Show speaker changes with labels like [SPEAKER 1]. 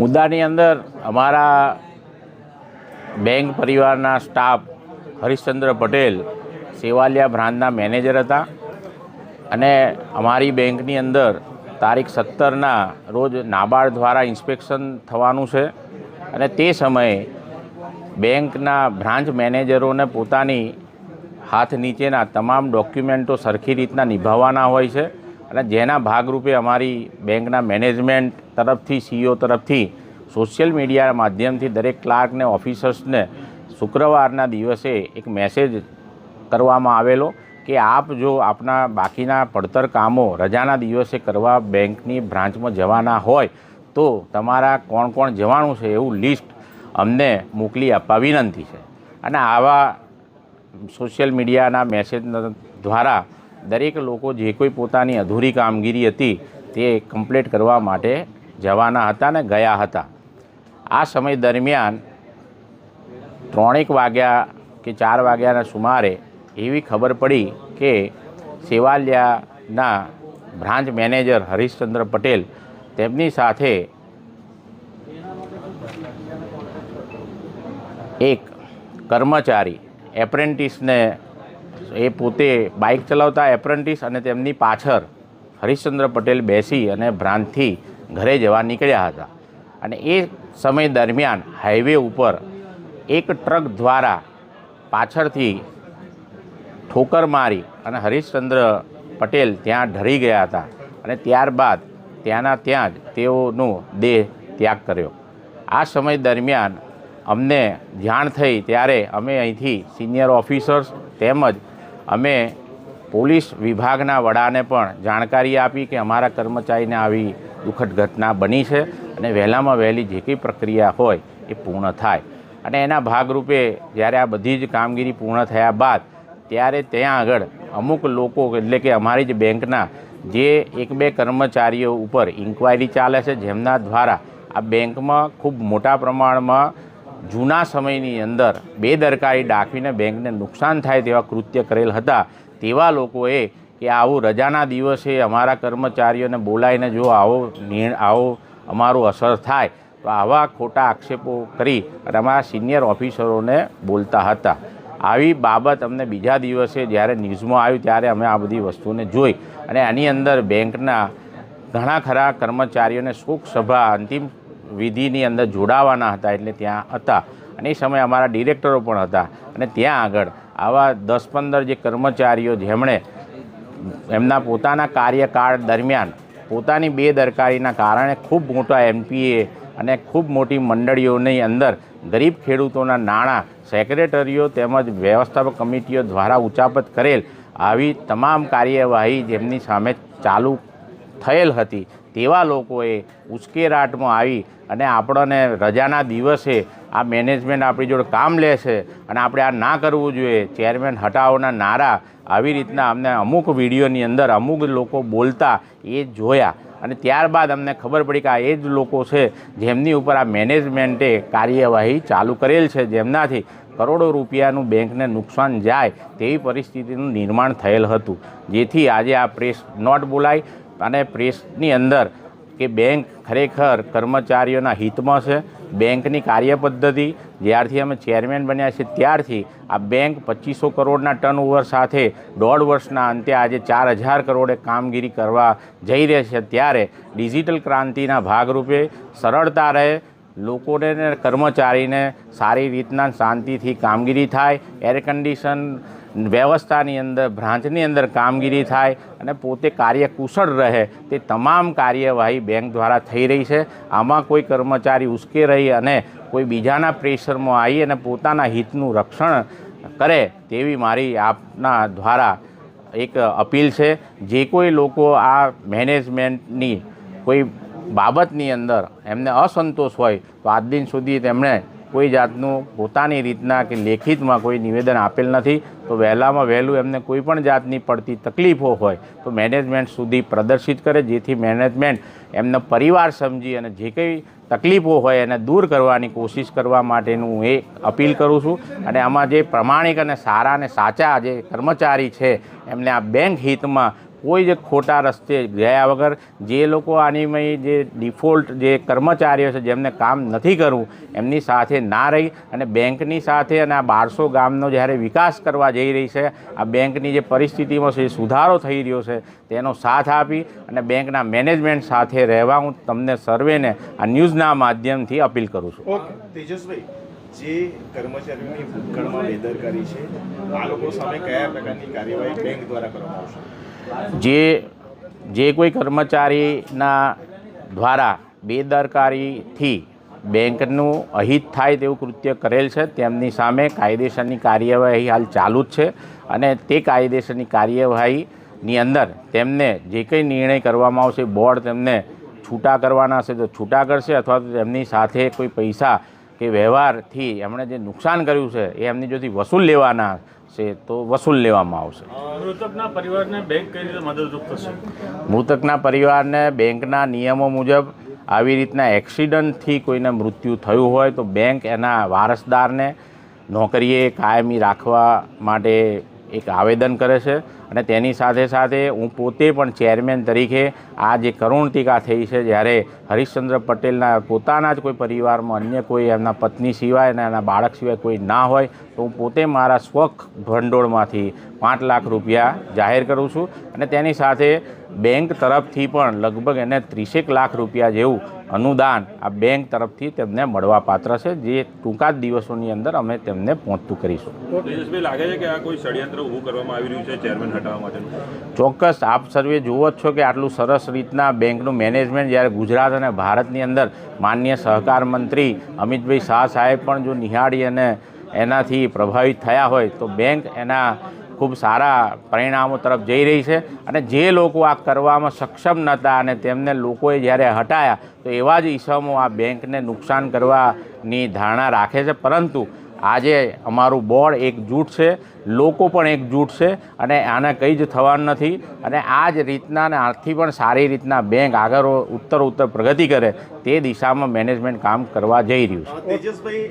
[SPEAKER 1] મુદ્દાની અંદર અમારા બેંક પરિવારના સ્ટાફ હરીશચંદ્ર પટેલ સેવાલિયા બ્રાન્ચના મેનેજર હતા અને અમારી બેંકની અંદર તારીખ 17ના રોજ નાબાર્ડ દ્વારા ઇન્સ્પેક્શન થવાનું છે અને તે સમયે બેંકના બ્રાન્ચ મેનેજરોને પોતાની હાથ નીચેના તમામ ડોક્યુમેન્ટો સરખી રીતના નિભાવવાના હોય છે અને જેના ભાગરૂપે અમારી બેંકના મેનેજમેન્ટ તરફથી સીઈઓ તરફથી સોશિયલ મીડિયા માધ્યમથી દરેક ક્લાર્કને ઓફિસર્સને શુક્રવારના દિવસે એક મેસેજ કરવામાં આવેલો કે આપ જો આપના બાકીના પડતર કામો રજાના દિવસે કરવા બેંકની બ્રાન્ચમાં જવાના હોય તો તમારા કોણ કોણ જવાનું છે એવું લિસ્ટ અમને મોકલી આપવા વિનંતી છે. અને આવા સોશિયલ મીડિયાના મેસેજ દ્વારા દરેક લોકો જે કોઈ પોતાની અધૂરી કામગીરી હતી તે કમ્પ્લીટ કરવા માટે જવાના હતા ને ગયા હતા. આ સમય દરમિયાન 3 વાગ્યા કે 4 વાગ્યાના સુમારે એવી ખબર પડી કે સેવાલિયાના બ્રાન્ચ મેનેજર હરીશચંદ્ર પટેલ તેમની સાથે એક કર્મચારી એપ્રેન્ટિસને એ પોતે બાઇક ચલાવતા એપ્રેન્ટિસ અને તેમની પાછળ હરીશચંદ્ર પટેલ બેસી અને બ્રાન્ચથી ઘરે જવા નીકળ્યા હતા અને એ સમય દરમિયાન હાઈવે ઉપર એક ટ્રક દ્વારા પાછળથી ઠોકર મારી અને હરીશચંદ્ર પટેલ ત્યાં ઢળી ગયા હતા અને ત્યારબાદ ત્યાં જ તેઓનો દેહ ત્યાગ કર્યો. આ સમય દરમિયાન અમને જાણ થઈ ત્યારે અમે અહીંથી સિનિયર ઓફિસર્સ તેમજ અમે પોલીસ વિભાગના વડાને પણ જાણકારી આપી કે અમારા કર્મચારીને આવી દુઃખદ ઘટના બની છે અને વહેલામાં વહેલી જે કંઈ પ્રક્રિયા હોય એ પૂર્ણ થાય. અને એના ભાગરૂપે જ્યારે આ બધી જ કામગીરી પૂર્ણ થયા બાદ ત્યારે ત્યાં આગળ અમુક લોકો એટલે કે અમારી જ બેંકના જે 1-2 કર્મચારીઓ ઉપર ઇન્ક્વાયરી ચાલે છે જેમના દ્વારા આ બેંકમાં ખૂબ મોટા પ્રમાણમાં જૂના સમયની અંદર બેદરકારી દાખવીને બેંકને નુકસાન થાય તેવા કૃત્ય કરેલ હતા. તેવા લોકોએ કે આવું રજાના દિવસે અમારા કર્મચારીઓને બોલાવીને જો આવો અમારું અસર થાય તો આવા ખોટા આક્ષેપો કરી અને અમારા સિનિયર ઓફિસરોને બોલતા હતા. આવી બાબત અમને બીજા દિવસે જ્યારે ન્યૂઝમાં આવ્યું ત્યારે અમે આ બધી વસ્તુને જોઈ અને આની અંદર બેંકના ઘણા ખરા કર્મચારીઓને શોક સભા અંતિમ વિધિની અંદર જોડાવાના હતા એટલે ત્યાં હતા અને એ સમયે અમારા ડિરેક્ટરો પણ હતા અને ત્યાં આગળ આવા 10-15 જે કર્મચારીઓ જેમણે એમના પોતાના કાર્યકાળ દરમિયાન પોતાની બેદરકારીના કારણે ખૂબ મોટા એમપીએ અને ખૂબ મોટી મંડળીઓની અંદર ગરીબ ખેડૂતોના નાણાં સેક્રેટરીઓ તેમજ વ્યવસ્થાપક કમિટીઓ દ્વારા ઉચાપત કરેલ આવી તમામ કાર્યવાહી જેમની સામે ચાલુ થયેલ હતી તેવા લોકોએ ઉશ્કેરાટમાં આવી અને આપણને રજાના દિવસે આ મેનેજમેન્ટ આપણી જોડે કામ લે છે અને આપણે આ ના કરવું જોઈએ, ચેરમેન હટાવોના નારા આવી રીતના અમને અમુક વિડીયોની અંદર અમુક લોકો બોલતા એ જોયા અને ત્યારબાદ અમને ખબર પડી કે આ એ જ લોકો છે જેમની ઉપર આ મેનેજમેન્ટે કાર્યવાહી ચાલુ કરેલ છે, જેમનાથી કરોડો રૂપિયાનું બેંકને નુકસાન જાય તેવી પરિસ્થિતિનું નિર્માણ થયેલ હતું. જેથી આજે આ પ્રેસ નોટ બોલાઈ અને પ્રેસની અંદર કે બેંક ખરેખર કર્મચારીઓના હિતમાં છે. બેંકની કાર્યપદ્ધતિ જ્યારથી અમે ચેરમેન બન્યા છે ત્યારથી આ બેંક 2500 કરોડના ટર્નઓવર સાથે 1.5 વર્ષના અંતે આજે 4000 કરોડે કામગીરી કરવા જઈ રહી છે. ત્યારે ડિજિટલ ક્રાંતિના ભાગરૂપે સરળતા રહે, લોકોને કર્મચારીને સારી રીતના શાંતિથી કામગીરી થાય, એર કન્ડિશન વ્યવસ્થાની અંદર બ્રાન્ચની અંદર કામગીરી થાય અને પોતે કાર્યકુશળ રહે તે તમામ કાર્યવાહી બેંક દ્વારા થઈ રહી છે. આમાં કોઈ કર્મચારી ઉશ્કેરાઈ અને કોઈ બીજાના પ્રેશરમાં આવી અને પોતાના હિતનું રક્ષણ કરે તેવી મારી આપના દ્વારા એક અપીલ છે. જે કોઈ લોકો આ મેનેજમેન્ટની કોઈ બાબતની અંદર એમને અસંતોષ હોય તો આજ દિન સુધી તેમણે કોઈ જાતનું પોતાની રીતના કે લેખિતમાં કોઈ નિવેદન આપેલ નથી. તો વહેલામાં વહેલું એમને કોઈ પણ જાતની પડતી તકલીફો હોય તો મેનેજમેન્ટ સુધી પ્રદર્શિત કરે, જેથી મેનેજમેન્ટ એમનો પરિવાર સમજી અને જે કંઈ તકલીફો હોય એને દૂર કરવાની કોશિશ કરવા માટેનું હું એ અપીલ કરું છું. અને આમાં જે પ્રમાણિક અને સારા અને સાચા જે કર્મચારી છે એમને આ બેંક હિતમાં કોઈ જ ખોટા રસ્તે ગયા વગર જે લોકો આનીમય જે ડિફોલ્ટ જે કર્મચારીઓ છે જેમને કામ નથી કરવું એમની સાથે ના રહી અને બેંકની સાથે અને આ 1200 ગામનો જ્યારે વિકાસ કરવા જઈ રહી છે, આ બેંકની જે પરિસ્થિતિમાં છે સુધારો થઈ રહ્યો છે તેનો સાથ આપી અને બેંકના મેનેજમેન્ટ સાથે રહેવા હું તમને સર્વેને આ ન્યૂઝના માધ્યમથી અપીલ કરું છું.
[SPEAKER 2] ઓકે તેજસભાઈ, જે કર્મચારીઓની ભૂતકાળમાં બેદરકારી છે આ લોકો સામે કયા પ્રકારની કાર્યવાહી બેંક દ્વારા કરવામાં આવશે?
[SPEAKER 1] જે કોઈ કર્મચારીના દ્વારા બેદરકારીથી બેંકનું અહિત થાય તેવું કૃત્ય કરેલ છે તેમની સામે કાયદેસરની કાર્યવાહી હાલ ચાલુ જ છે અને તે કાયદેસરની કાર્યવાહીની અંદર તેમને જે કંઈ નિર્ણય કરવામાં આવશે બોર્ડ તેમને છૂટા કરવાના હશે તો છૂટા કરશે અથવા તો તેમની સાથે કોઈ પૈસા કે વ્યવહારથી એમણે જે નુકસાન કર્યું છે એ એમની જોથી વસૂલ લેવાના છે તો વસૂલ લેવામાં આવશે.
[SPEAKER 3] મૃતકના પરિવારને બેંક કઈ રીતે મદદરૂપ થશે?
[SPEAKER 1] મૃતકના પરિવારને બેંકના નિયમો મુજબ આવી રીતના એક્સિડન્ટથી કોઈને મૃત્યુ થયું હોય તો બેંક એના વારસદારને નોકરીએ કાયમી રાખવા માટે એક આવેદન કરે છે અને તેની સાથે સાથે હું પોતે પણ ચેરમેન તરીકે આ જે કરુણટીકા થઈ છે જ્યારે હરીશચંદ્ર પટેલના પોતાના જ કોઈ પરિવારમાં અન્ય કોઈ એમના પત્ની સિવાય અને એના બાળક સિવાય કોઈ ના હોય તો હું પોતે મારા સ્વખ ભંડોળમાંથી 5 લાખ રૂપિયા જાહેર કરું છું અને તેની સાથે બેંક તરફથી પણ લગભગ એને 30 લાખ રૂપિયા જેવું અનુદાન આ બેંક તરફથી તેમને મળવાપાત્ર છે જે ટૂંકા જ દિવસોની અંદર અમે તેમને પહોંચતું કરીશું.
[SPEAKER 3] તેજસભાઈ, લાગે છે કે આ કોઈ ષડયંત્ર ઊભું કરવામાં આવી રહ્યું છે ચેરમેન હટાવવા માટે?
[SPEAKER 1] ચોક્કસ આપ સર્વે જુઓ જ છો કે આટલું સરસ રીતના બેંકનું મેનેજમેન્ટ જ્યારે ગુજરાત અને ભારતની અંદર માનનીય સહકાર મંત્રી અમિતભાઈ શાહ સાહેબ પણ જો નિહાળી અને એનાથી પ્રભાવિત થયા હોય તો બેંક એના ખૂબ સારા પરિણામો તરફ જઈ રહી છે અને જે લોકો આ કરવામાં સક્ષમ નહોતા અને તેમને લોકોએ જ્યારે હટાયા તો એવા જ ઈસમો આ બેંકને નુકસાન કરવાની ધારણા રાખે છે. પરંતુ આજે અમારું બોર્ડ એકજૂટ છે, લોકો પણ એકજૂટ છે અને આને કંઈ જ થવાનું નથી અને આ જ રીતના અને આથી પણ સારી રીતના બેંક આગળ ઉત્તર પ્રગતિ કરે તે દિશામાં મેનેજમેન્ટ કામ કરવા જઈ રહ્યું છે.
[SPEAKER 2] તેજસભાઈ